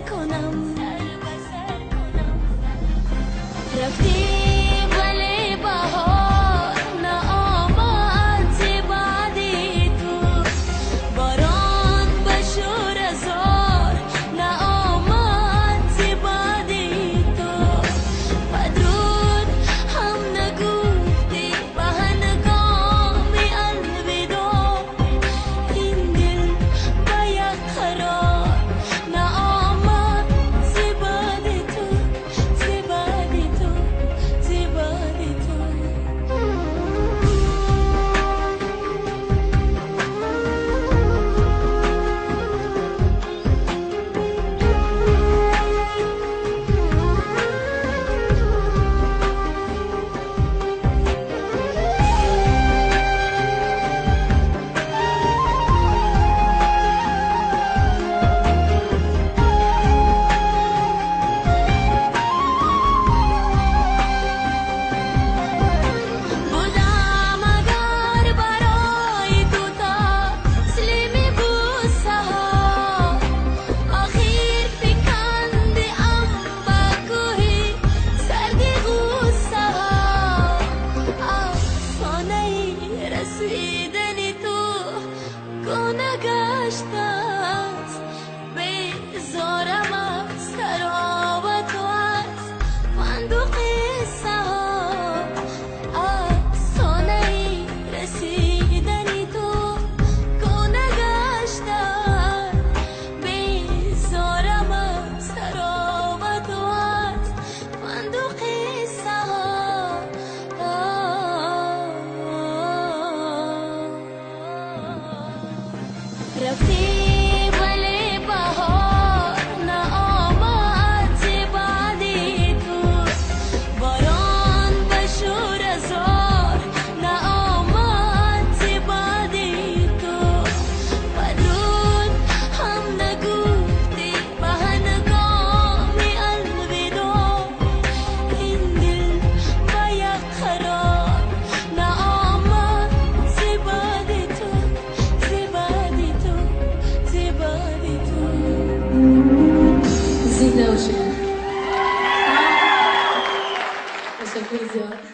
کنم رفتی ولی بهار نآمد بعدی تو باران بشور هزار نآمد بعدی تو بدرود هم نگفتی به هنگام الوداع این دل به یک قرار نآمد بعدی تو بعدی تو بعدی تو بودم اگر برای تو تسلیم بوسه ها آخر فکندی ام به کوهی سردی غصه ها افسانه رسیدن تو گونه گشته است بیزارم از تراوت و از فندق قصه ها افسانه رسیدن تو گونه گشته است بیزارم از تراوت و از فندق قصه ها رفتی ولی بهار نآمد بعدی تو باران بشور هزار نآمد بعدی تو بدرود هم نگفتی به هنگام الوداع این دل به یک قرار نآمد بعدی تو بعدی تو بعدی تو زنده باشید. تشکر زیاد.